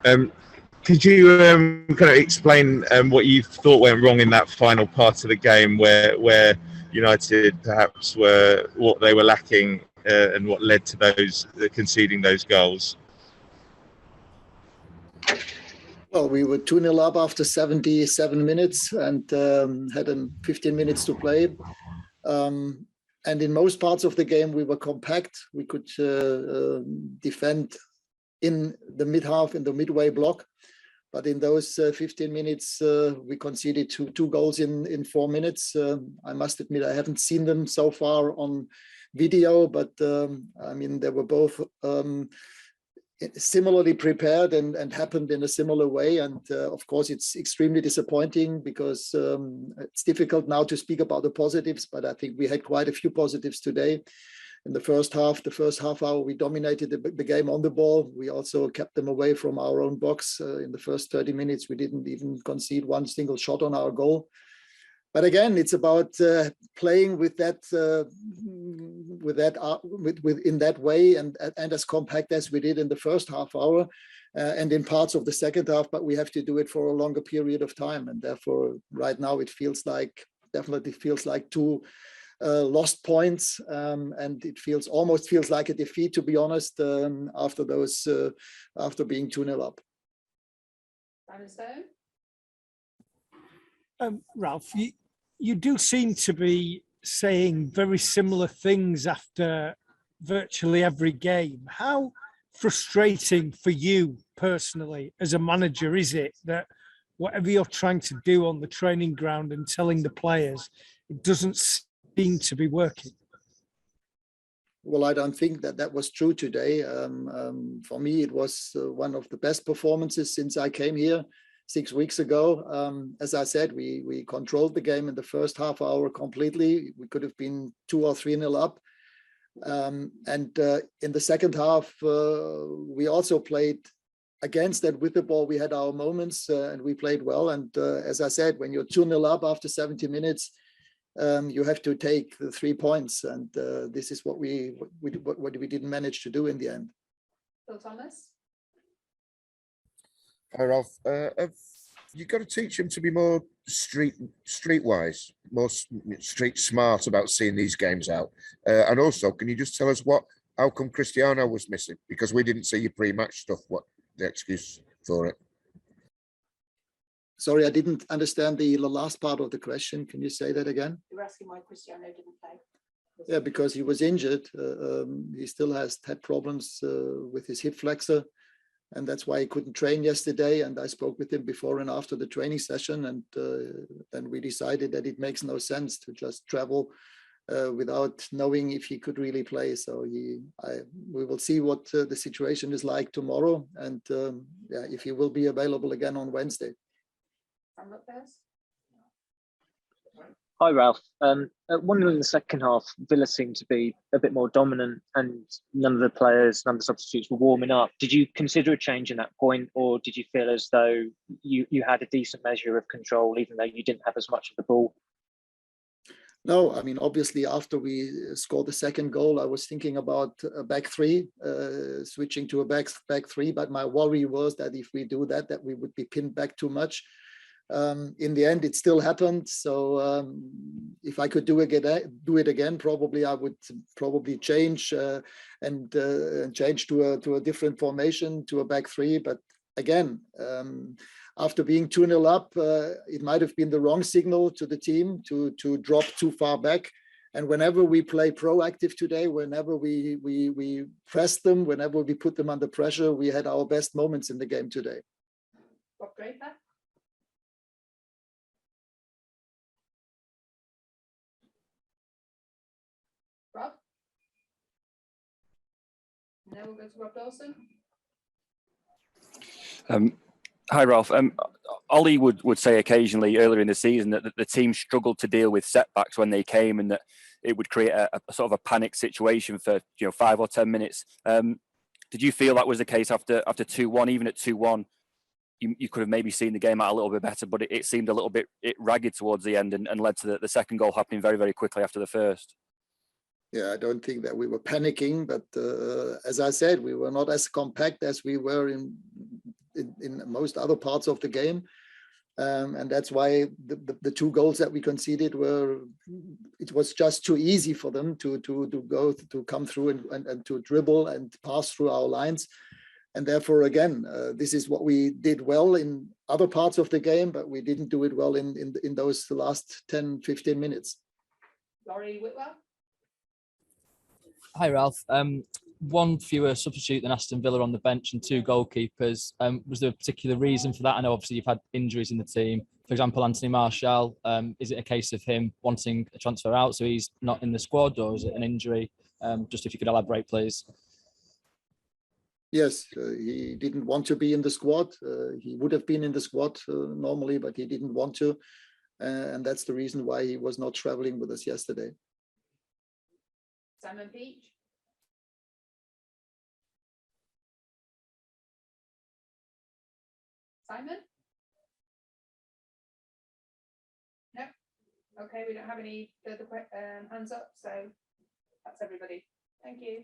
Could you kind of explain what you thought went wrong in that final part of the game, where United perhaps were what they were lacking, and what led to those conceding those goals? Well, we were 2-0 up after 77 minutes and had 15 minutes to play. And in most parts of the game, we were compact. We could defend in the mid-half, in the midway block. But in those 15 minutes, we conceded two goals in 4 minutes. I must admit, I haven't seen them so far on video, but I mean, they were both similarly prepared and happened in a similar way. And of course, it's extremely disappointing because it's difficult now to speak about the positives, but I think we had quite a few positives today. In the first half hour, we dominated the game on the ball. We also kept them away from our own box. In the first 30 minutes, we didn't even concede one single shot on our goal. But again, it's about playing with that, in that way, and as compact as we did in the first half hour, and in parts of the second half. But we have to do it for a longer period of time, and therefore, right now, it definitely feels like two lost points, and it almost feels like a defeat, to be honest, after being 2-0 up. Ralf, you do seem to be saying very similar things after virtually every game. How frustrating for you personally as a manager is it that whatever you're trying to do on the training ground and telling the players, it doesn't seem to be working? Well, I don't think that was true today. For me, it was one of the best performances since I came here 6 weeks ago. As I said, we controlled the game in the first half hour completely. We could have been 2 or 3-0 up. And in the second half, we also played against that with the ball. We had our moments and we played well. And as I said, when you're 2-0 up after 70 minutes, you have to take the 3 points. And this is what we didn't manage to do in the end. Phil Thomas? Hi, Ralf. You've got to teach him to be more streetwise, more street smart about seeing these games out. And also, can you just tell us how come Cristiano was missing? Because we didn't see your pre-match stuff. What the excuse for it? Sorry, I didn't understand the last part of the question. Can you say that again? You're asking why Cristiano didn't play. Yeah, because he was injured. He still has had problems with his hip flexor. And that's why he couldn't train yesterday. And I spoke with him before and after the training session. And then we decided that it makes no sense to just travel without knowing if he could really play. So we will see what the situation is like tomorrow. And if he will be available again on Wednesday. Hi, Ralf. One in the second half, Villa seemed to be a bit more dominant and none of the players, none of the substitutes were warming up. Did you consider a change in that point, or did you feel as though you had a decent measure of control, even though you didn't have as much of the ball? No, I mean, obviously, after we scored the second goal, I was thinking about a back three, switching to a back three. But my worry was that if we do that we would be pinned back too much. In the end, it still happened. So if I could do it again, probably I would change and change to a different formation, to a back three. But again, after being 2-0 up, it might have been the wrong signal to the team to drop too far back. And whenever we play proactive today, whenever we press them, whenever we put them under pressure, we had our best moments in the game today. Great. Rob? And then we'll go to Rob Dawson. Hi, Ralf. Ollie would say occasionally earlier in the season that the team struggled to deal with setbacks when they came, and that it would create a sort of a panic situation for 5 or 10 minutes. Did you feel that was the case after 2-1? Even at 2-1, you could have maybe seen the game out a little bit better, but it seemed a little bit ragged towards the end and led to the second goal happening very, very quickly after the first. Yeah, I don't think that we were panicking, but as I said, we were not as compact as we were in in most other parts of the game. And that's why the 2 goals that we conceded it was just too easy for them to come through and to dribble and pass through our lines. And therefore, again, this is what we did well in other parts of the game, but we didn't do it well in those last 10, 15 minutes. Laurie Whitwell. Hi, Ralf. One fewer substitute than Aston Villa on the bench and 2 goalkeepers. Was there a particular reason for that? I know obviously you've had injuries in the team. For example, Anthony Martial, is it a case of him wanting a transfer out so he's not in the squad, or is it an injury? Just if you could elaborate, please. Yes, he didn't want to be in the squad. He would have been in the squad normally, but he didn't want to. And that's the reason why he was not traveling with us yesterday. Simon Peach. Simon? No? Okay, we don't have any further hands up, so that's everybody. Thank you.